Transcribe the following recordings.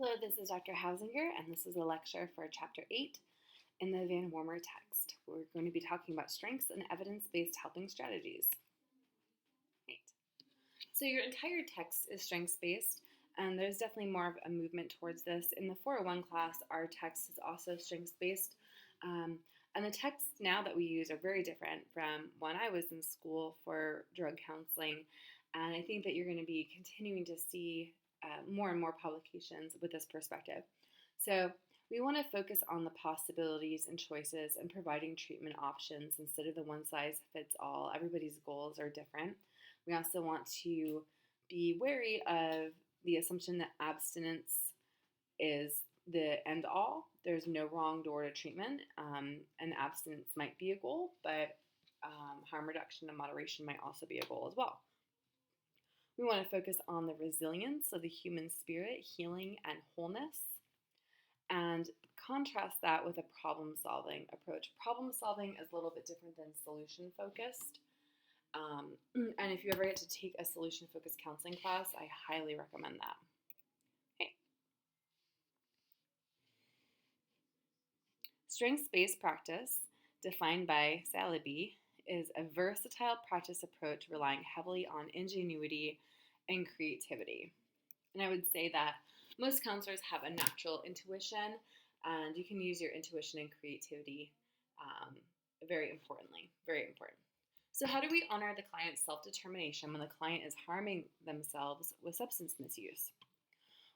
Hello, this is Dr. Hausinger, and this is a lecture for Chapter 8 in the Van Wormer text. We're going to be talking about strengths and evidence-based helping strategies. Right. So your entire text is strengths-based, and there's definitely more of a movement towards this. In the 401 class, our text is also strengths-based, and the texts now that we use are very different from when I was in school for drug counseling, and I think that you're going to be continuing to see more and more publications with this perspective. So we want to focus on the possibilities and choices and providing treatment options instead of the one size fits all. Everybody's goals are different. We also want to be wary of the assumption that abstinence is the end all. There's no wrong door to treatment, and abstinence might be a goal, but harm reduction and moderation might also be a goal as well. We want to focus on the resilience of the human spirit, healing, and wholeness, and contrast that with a problem-solving approach. Problem-solving is a little bit different than solution-focused, and if you ever get to take a solution-focused counseling class, I highly recommend that. Okay. Strengths-based practice, defined by Saliby, is a versatile practice approach relying heavily on ingenuity and creativity. And I would say that most counselors have a natural intuition, and you can use your intuition and creativity very importantly, very important. So how do we honor the client's self-determination when the client is harming themselves with substance misuse?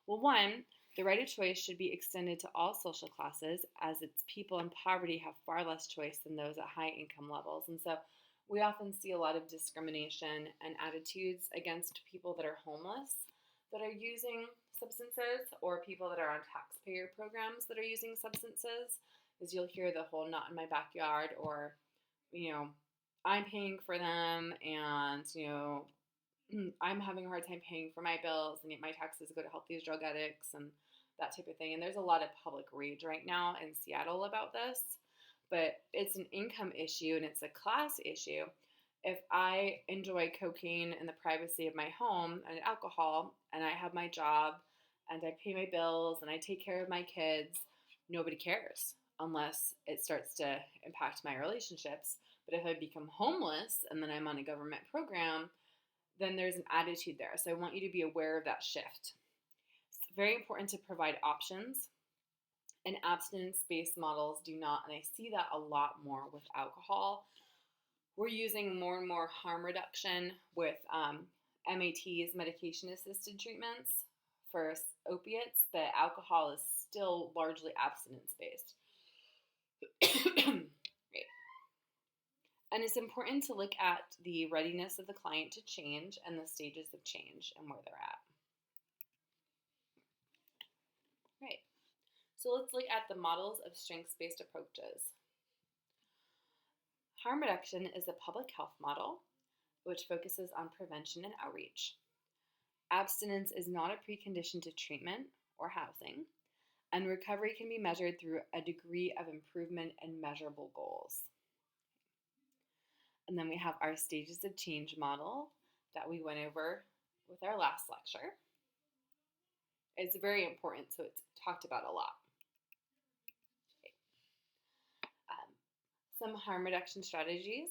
Well, one, the right of choice should be extended to all social classes, as its people in poverty have far less choice than those at high income levels. And so we often see a lot of discrimination and attitudes against people that are homeless that are using substances, or people that are on taxpayer programs that are using substances. As you'll hear the whole "not in my backyard," or, I'm paying for them, and, I'm having a hard time paying for my bills, and yet my taxes go to help these drug addicts and that type of thing. And there's a lot of public rage right now in Seattle about this, but it's an income issue and it's a class issue. If I enjoy cocaine in the privacy of my home and alcohol, and I have my job and I pay my bills and I take care of my kids, nobody cares unless it starts to impact my relationships. But if I become homeless and then I'm on a government program, then there's an attitude there. So I want you to be aware of that shift. It's very important to provide options, and abstinence-based models do not, and I see that a lot more with alcohol. We're using more and more harm reduction with MATs, medication-assisted treatments, for opiates, but alcohol is still largely abstinence-based. Right. And it's important to look at the readiness of the client to change and the stages of change and where they're at. Right. So let's look at the models of strengths-based approaches. Harm reduction is a public health model which focuses on prevention and outreach. Abstinence is not a precondition to treatment or housing, and recovery can be measured through a degree of improvement and measurable goals. And then we have our stages of change model that we went over with our last lecture. It's very important, so it's talked about a lot. Okay. Some harm reduction strategies.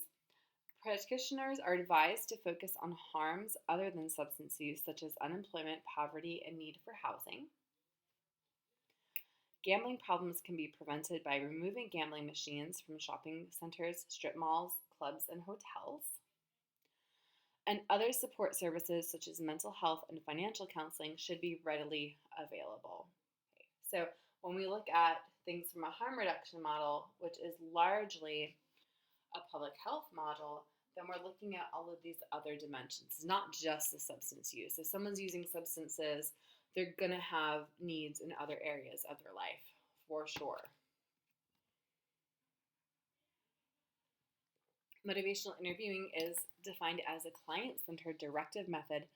Practitioners are advised to focus on harms other than substance use, such as unemployment, poverty, and need for housing. Gambling problems can be prevented by removing gambling machines from shopping centers, strip malls, clubs, and hotels. And other support services such as mental health and financial counseling should be readily available. Okay. So when we look at things from a harm reduction model, which is largely a public health model, then we're looking at all of these other dimensions, not just the substance use. If someone's using substances, they're going to have needs in other areas of their life, for sure. Motivational interviewing is defined as a client-centered directive method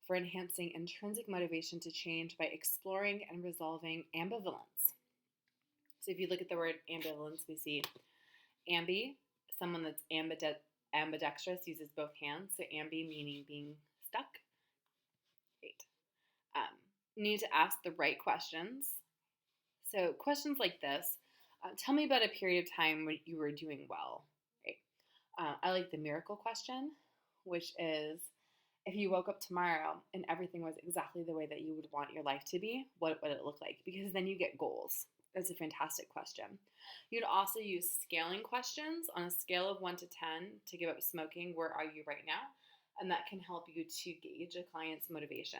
for enhancing intrinsic motivation to change by exploring and resolving ambivalence. So if you look at the word ambivalence, we see ambi, someone that's ambidextrous, uses both hands. So ambi meaning being stuck. Great. You need to ask the right questions. So questions like this, tell me about a period of time when you were doing well. Right? I like the miracle question, which is, if you woke up tomorrow and everything was exactly the way that you would want your life to be, what would it look like? Because then you get goals. That's a fantastic question. You'd also use scaling questions on a scale of 1 to 10 to give up smoking. Where are you right now? And that can help you to gauge a client's motivation.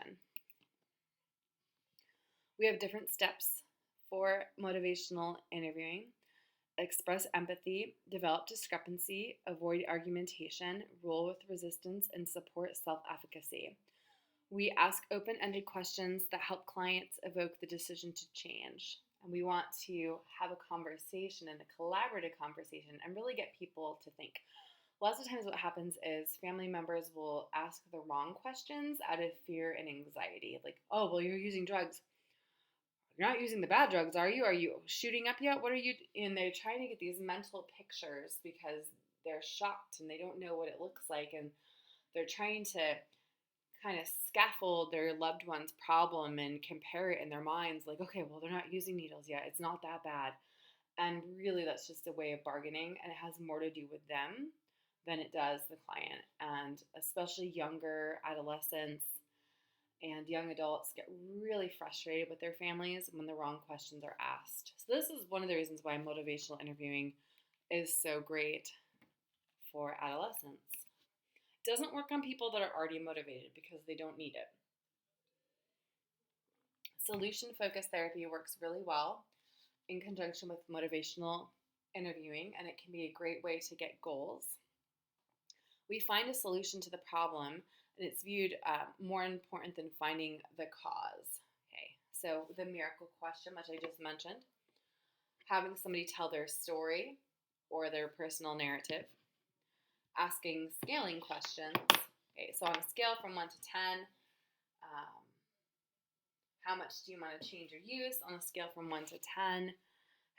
We have different steps for motivational interviewing. Express empathy, develop discrepancy, avoid argumentation, roll with resistance, and support self-efficacy. We ask open-ended questions that help clients evoke the decision to change. And we want to have a conversation and a collaborative conversation and really get people to think. Lots of times what happens is family members will ask the wrong questions out of fear and anxiety. Like, oh, well, you're using drugs. You're not using the bad drugs, are you? Are you shooting up yet? What are you? And they're trying to get these mental pictures because they're shocked and they don't know what it looks like. And they're trying to kind of scaffold their loved one's problem and compare it in their minds. Like, okay, well, they're not using needles yet. It's not that bad. And really, that's just a way of bargaining. And it has more to do with them than it does the client. And especially younger adolescents and young adults get really frustrated with their families when the wrong questions are asked. So this is one of the reasons why motivational interviewing is so great for adolescents. It doesn't work on people that are already motivated because they don't need it. Solution-focused therapy works really well in conjunction with motivational interviewing, and it can be a great way to get goals. We find a solution to the problem, and it's viewed more important than finding the cause. Okay, so the miracle question, which I just mentioned, having somebody tell their story or their personal narrative, asking scaling questions. Okay, so on a scale from 1 to 10, how much do you want to change your use? On a scale from 1 to 10,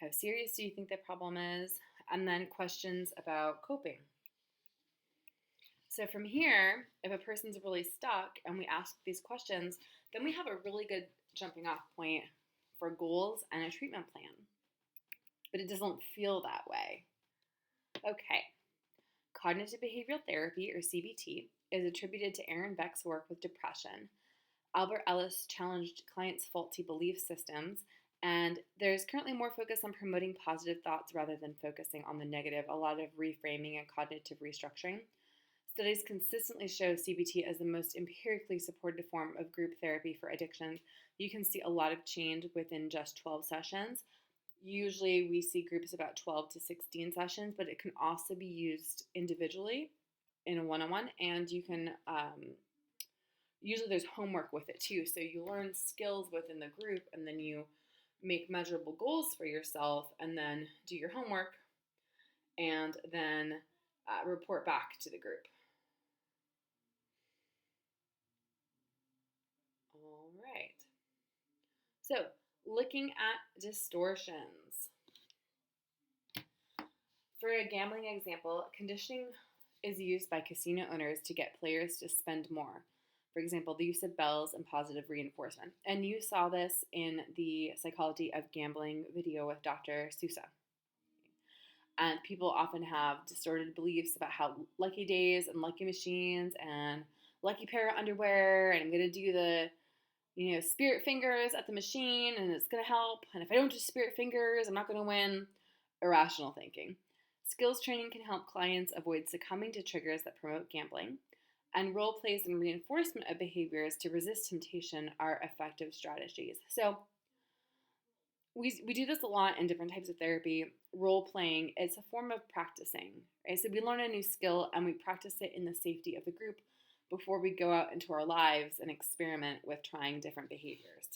how serious do you think the problem is? And then questions about coping. So from here, if a person's really stuck and we ask these questions, then we have a really good jumping off point for goals and a treatment plan. But it doesn't feel that way. Okay. Cognitive behavioral therapy, or CBT, is attributed to Aaron Beck's work with depression. Albert Ellis challenged clients' faulty belief systems, and there's currently more focus on promoting positive thoughts rather than focusing on the negative, a lot of reframing and cognitive restructuring. Studies consistently show CBT as the most empirically supported form of group therapy for addiction. You can see a lot of change within just 12 sessions. Usually we see groups about 12 to 16 sessions, but it can also be used individually in a one-on-one, and you can, usually there's homework with it too. So you learn skills within the group, and then you make measurable goals for yourself, and then do your homework, and then report back to the group. All right. So, looking at distortions. For a gambling example, conditioning is used by casino owners to get players to spend more. For example, the use of bells and positive reinforcement. And you saw this in the Psychology of Gambling video with Dr. Sousa. And people often have distorted beliefs about how lucky days and lucky machines and lucky pair of underwear, and I'm going to do the spirit fingers at the machine and it's going to help. And if I don't do spirit fingers, I'm not going to win. Irrational thinking. Skills training can help clients avoid succumbing to triggers that promote gambling. And role plays and reinforcement of behaviors to resist temptation are effective strategies. So we do this a lot in different types of therapy. Role playing, it's a form of practicing. Right? So we learn a new skill and we practice it in the safety of the group before we go out into our lives and experiment with trying different behaviors.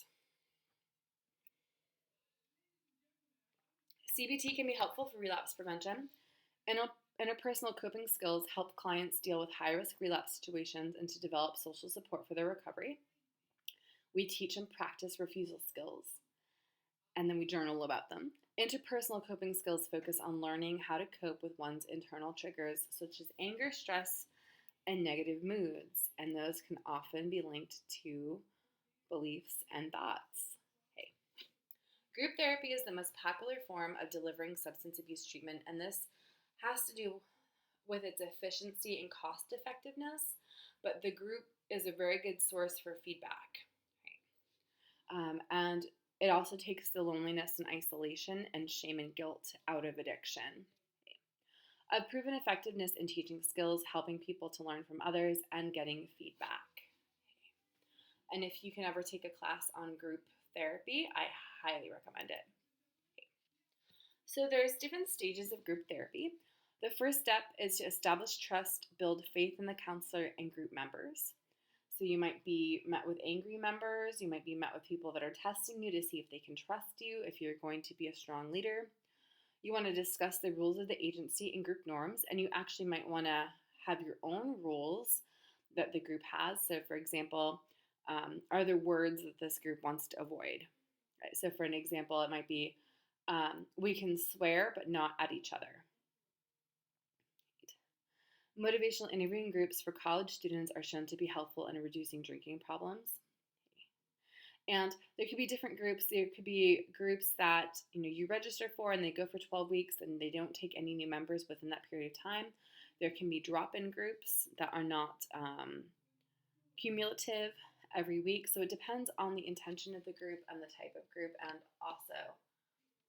CBT can be helpful for relapse prevention. Interpersonal coping skills help clients deal with high-risk relapse situations and to develop social support for their recovery. We teach and practice refusal skills, and then we journal about them. Interpersonal coping skills focus on learning how to cope with one's internal triggers, such as anger, stress, and negative moods, and those can often be linked to beliefs, and thoughts. Okay. Group therapy is the most popular form of delivering substance abuse treatment, and this has to do with its efficiency and cost effectiveness, but the group is a very good source for feedback. And it also takes the loneliness and isolation and shame and guilt out of addiction. Of proven effectiveness in teaching skills, helping people to learn from others, and getting feedback. And if you can ever take a class on group therapy, I highly recommend it. So there's different stages of group therapy. The first step is to establish trust, build faith in the counselor and group members. So you might be met with angry members, you might be met with people that are testing you to see if they can trust you, if you're going to be a strong leader. You want to discuss the rules of the agency and group norms, and you actually might want to have your own rules that the group has. So for example, are there words that this group wants to avoid? Right? So for an example, it might be, we can swear but not at each other. Motivational interviewing groups for college students are shown to be helpful in reducing drinking problems. And there could be different groups. There could be groups that you register for and they go for 12 weeks and they don't take any new members within that period of time. There can be drop-in groups that are not cumulative every week. So it depends on the intention of the group and the type of group and also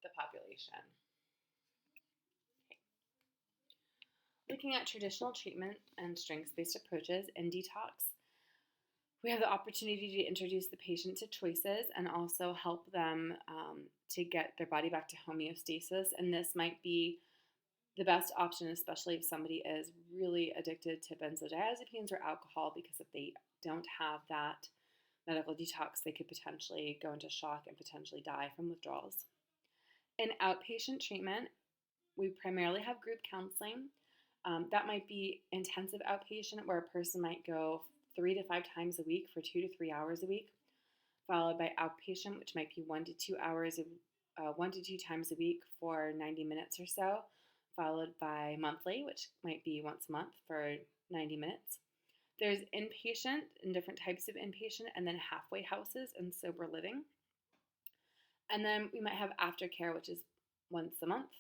the population. Looking at traditional treatment and strengths-based approaches in detox, we have the opportunity to introduce the patient to choices and also help them to get their body back to homeostasis. And this might be the best option, especially if somebody is really addicted to benzodiazepines or alcohol, because if they don't have that medical detox, they could potentially go into shock and potentially die from withdrawals. In outpatient treatment, we primarily have group counseling. That might be intensive outpatient, where a person might go 3 to 5 times a week for 2 to 3 hours a week, followed by outpatient, which might be 1 to 2 hours, 1 to 2 times a week for 90 minutes or so, followed by monthly, which might be once a month for 90 minutes. There's inpatient and different types of inpatient, and then halfway houses and sober living. And then we might have aftercare, which is once a month.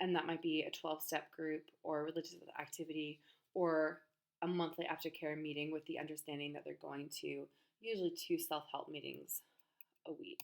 And that might be a 12-step group or religious activity or a monthly aftercare meeting with the understanding that they're going to usually 2 self-help meetings a week.